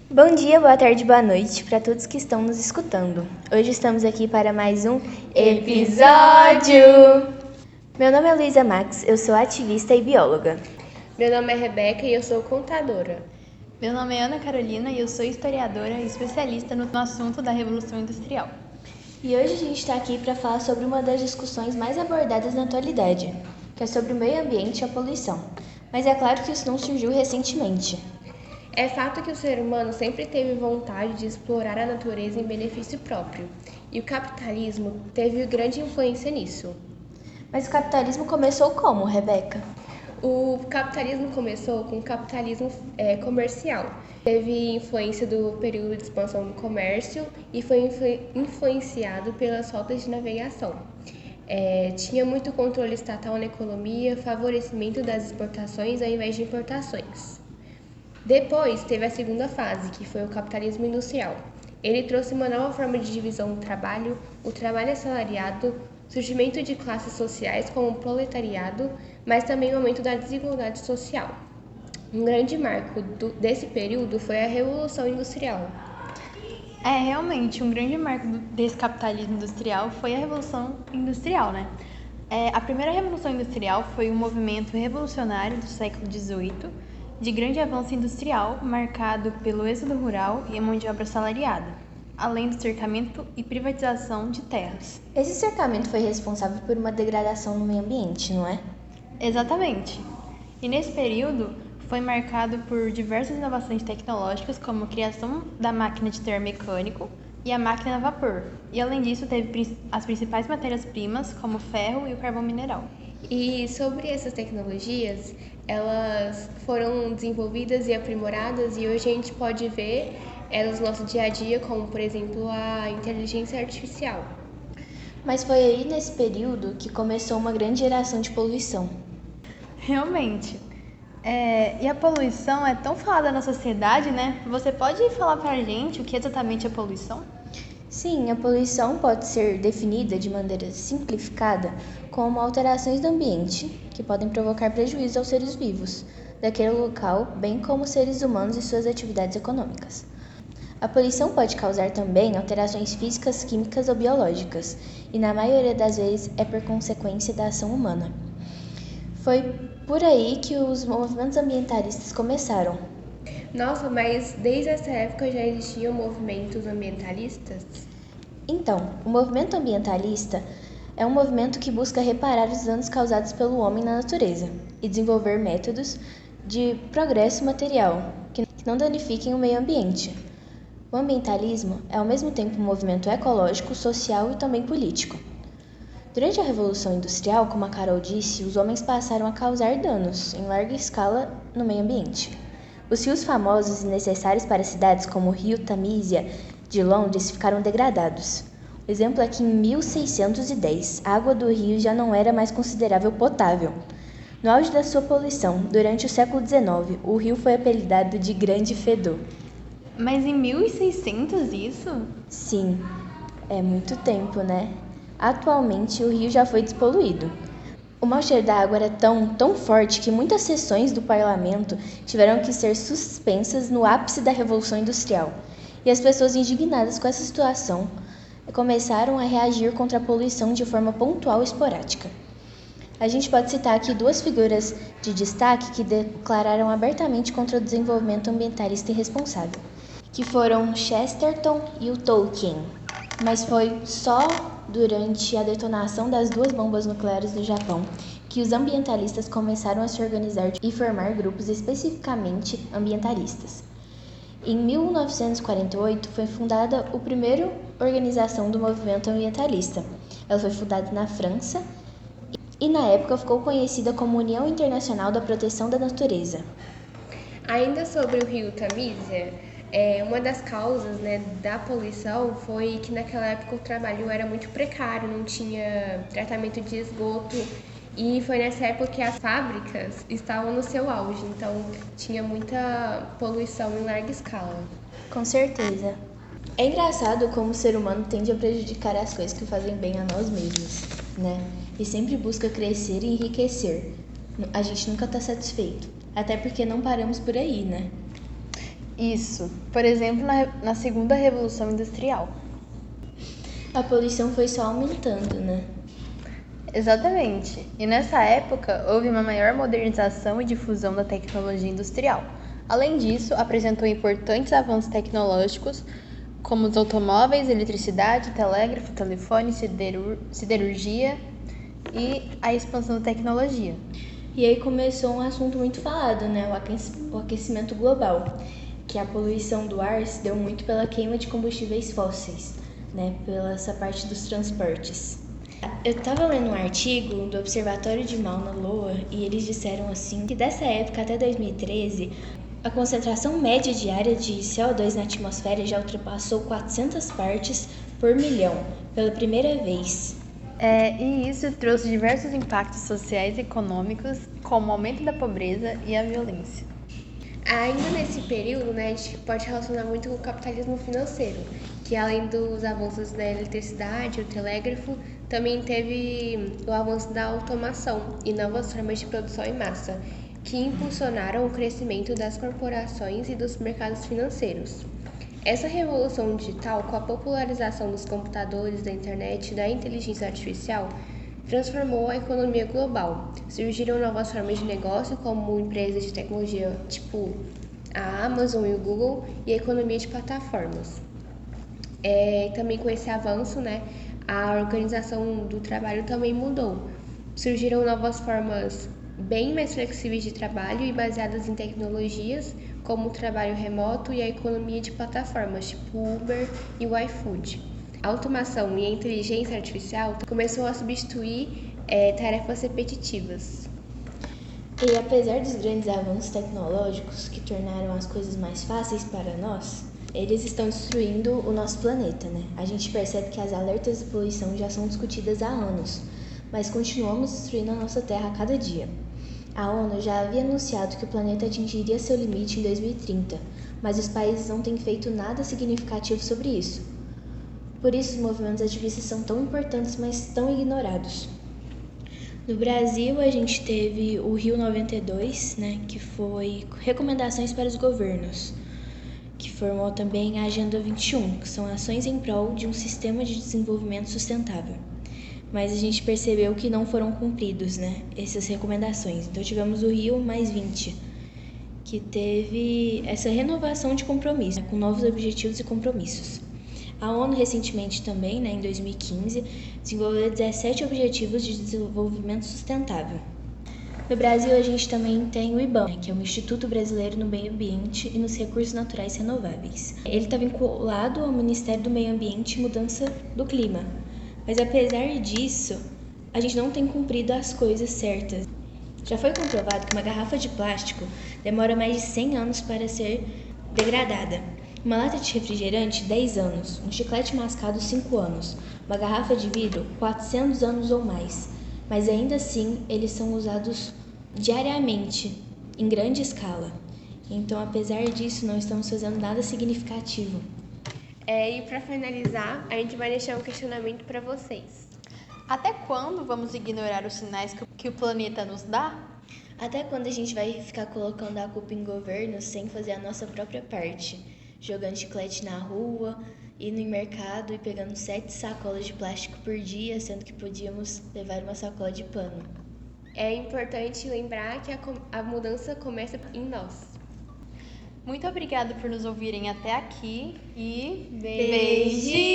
Bom dia, boa tarde, boa noite para todos que estão nos escutando. Hoje estamos aqui para mais um episódio! Meu nome é Luísa Max, eu sou ativista e bióloga. Meu nome é Rebeca e eu sou contadora. Meu nome é Ana Carolina e eu sou historiadora e especialista no assunto da Revolução Industrial. E hoje a gente está aqui para falar sobre uma das discussões mais abordadas na atualidade, que é sobre o meio ambiente e a poluição. Mas é claro que isso não surgiu recentemente. É fato que o ser humano sempre teve vontade de explorar a natureza em benefício próprio, e o capitalismo teve grande influência nisso. Mas o capitalismo começou como, Rebeca? O capitalismo começou com o capitalismo comercial. Teve influência do período de expansão do comércio e foi influenciado pelas rotas de navegação. Tinha muito controle estatal na economia, favorecimento das exportações ao invés de importações. Depois teve a segunda fase, que foi o capitalismo industrial. Ele trouxe uma nova forma de divisão do trabalho, o trabalho assalariado, surgimento de classes sociais como o proletariado, mas também o aumento da desigualdade social. Um grande marco desse período foi a Revolução Industrial. Realmente, um grande marco desse capitalismo industrial foi a Revolução Industrial, né? A primeira Revolução Industrial foi um movimento revolucionário do século XVIII, de grande avanço industrial, marcado pelo êxodo rural e a mão de obra assalariada, além do cercamento e privatização de terras. Esse cercamento foi responsável por uma degradação no meio ambiente, não é? Exatamente. E nesse período foi marcado por diversas inovações tecnológicas, como a criação da máquina de teor mecânico e a máquina a vapor. E além disso, teve as principais matérias-primas, como o ferro e o carvão mineral. E sobre essas tecnologias, elas foram desenvolvidas e aprimoradas e hoje a gente pode ver elas no nosso dia a dia, como por exemplo a inteligência artificial. Mas foi aí nesse período que começou uma grande geração de poluição. Realmente. E a poluição é tão falada na sociedade, né? Você pode falar pra gente o que exatamente é poluição? Sim, a poluição pode ser definida de maneira simplificada como alterações do ambiente que podem provocar prejuízo aos seres vivos daquele local, bem como seres humanos e suas atividades econômicas. A poluição pode causar também alterações físicas, químicas ou biológicas, e na maioria das vezes é por consequência da ação humana. Foi por aí que os movimentos ambientalistas começaram. Nossa, mas desde essa época já existiam movimentos ambientalistas? Então, o movimento ambientalista é um movimento que busca reparar os danos causados pelo homem na natureza e desenvolver métodos de progresso material que não danifiquem o meio ambiente. O ambientalismo é ao mesmo tempo um movimento ecológico, social e também político. Durante a Revolução Industrial, como a Carol disse, os homens passaram a causar danos em larga escala no meio ambiente. Os rios famosos e necessários para cidades como o rio Tamísia de Londres ficaram degradados. O exemplo é que em 1610, a água do rio já não era mais considerável potável. No auge da sua poluição, durante o século XIX, o rio foi apelidado de Grande Fedor. Mas em 1600 isso? Sim, é muito tempo, né? Atualmente, o rio já foi despoluído. O mau cheiro da água era tão forte que muitas sessões do parlamento tiveram que ser suspensas no ápice da Revolução Industrial. E as pessoas indignadas com essa situação começaram a reagir contra a poluição de forma pontual e esporádica. A gente pode citar aqui duas figuras de destaque que declararam abertamente contra o desenvolvimento ambientalista irresponsável, que foram Chesterton e o Tolkien. Mas foi só durante a detonação das duas bombas nucleares no Japão que os ambientalistas começaram a se organizar e formar grupos especificamente ambientalistas. Em 1948 foi fundada a primeira organização do movimento ambientalista. Ela foi fundada na França e na época ficou conhecida como União Internacional da Proteção da Natureza. Ainda sobre o rio Tamísia, uma das causas, da poluição foi que naquela época o trabalho era muito precário, não tinha tratamento de esgoto e foi nessa época que as fábricas estavam no seu auge, então tinha muita poluição em larga escala. Com certeza. É engraçado como o ser humano tende a prejudicar as coisas que fazem bem a nós mesmos, né? E sempre busca crescer e enriquecer. A gente nunca está satisfeito, até porque não paramos por aí, né? Isso, por exemplo, na segunda Revolução Industrial. A poluição foi só aumentando, né? Exatamente. E nessa época houve uma maior modernização e difusão da tecnologia industrial. Além disso, apresentou importantes avanços tecnológicos, como os automóveis, eletricidade, telégrafo, telefone, siderurgia e a expansão da tecnologia. E aí começou um assunto muito falado, né? O aquecimento global, que a poluição do ar se deu muito pela queima de combustíveis fósseis, né? Pela essa parte dos transportes. Eu estava lendo um artigo do Observatório de Mauna Loa e eles disseram assim que dessa época até 2013 a concentração média diária de CO2 na atmosfera já ultrapassou 400 partes por milhão pela primeira vez. E isso trouxe diversos impactos sociais e econômicos, como o aumento da pobreza e a violência. Ainda nesse período, né, a gente pode relacionar muito com o capitalismo financeiro, que além dos avanços da eletricidade, o telégrafo, também teve o avanço da automação e novas formas de produção em massa, que impulsionaram o crescimento das corporações e dos mercados financeiros. Essa revolução digital, com a popularização dos computadores, da internet e da inteligência artificial, transformou a economia global. Surgiram novas formas de negócio, como empresas de tecnologia tipo a Amazon e o Google, e a economia de plataformas. Também com esse avanço, né, a organização do trabalho também mudou. Surgiram novas formas bem mais flexíveis de trabalho e baseadas em tecnologias como o trabalho remoto e a economia de plataformas, tipo Uber e o iFood. A automação e a inteligência artificial começou a substituir tarefas repetitivas. E apesar dos grandes avanços tecnológicos que tornaram as coisas mais fáceis para nós, eles estão destruindo o nosso planeta, né? A gente percebe que as alertas de poluição já são discutidas há anos, mas continuamos destruindo a nossa Terra a cada dia. A ONU já havia anunciado que o planeta atingiria seu limite em 2030, mas os países não têm feito nada significativo sobre isso. Por isso, os movimentos ativistas são tão importantes, mas tão ignorados. No Brasil, a gente teve o Rio 92, né, que foi recomendações para os governos, que formou também a Agenda 21, que são ações em prol de um sistema de desenvolvimento sustentável. Mas a gente percebeu que não foram cumpridos, né, essas recomendações. Então tivemos o Rio +20, que teve essa renovação de compromisso, com novos objetivos e compromissos. A ONU recentemente também, né, em 2015, desenvolveu 17 Objetivos de Desenvolvimento Sustentável. No Brasil, a gente também tem o IBAMA, que é o Instituto Brasileiro no Meio Ambiente e nos Recursos Naturais Renováveis. Ele está vinculado ao Ministério do Meio Ambiente e Mudança do Clima. Mas apesar disso, a gente não tem cumprido as coisas certas. Já foi comprovado que uma garrafa de plástico demora mais de 100 anos para ser degradada. Uma lata de refrigerante, 10 anos. Um chiclete mascado, 5 anos. Uma garrafa de vidro, 400 anos ou mais. Mas ainda assim, eles são usados diariamente, em grande escala. Então, apesar disso, não estamos fazendo nada significativo. E para finalizar, a gente vai deixar um questionamento para vocês. Até quando vamos ignorar os sinais que o planeta nos dá? Até quando a gente vai ficar colocando a culpa em governo sem fazer a nossa própria parte? Jogando chiclete na rua, indo em mercado e pegando 7 sacolas de plástico por dia, sendo que podíamos levar uma sacola de pano. É importante lembrar que a mudança começa em nós. Muito obrigada por nos ouvirem até aqui e beijinho!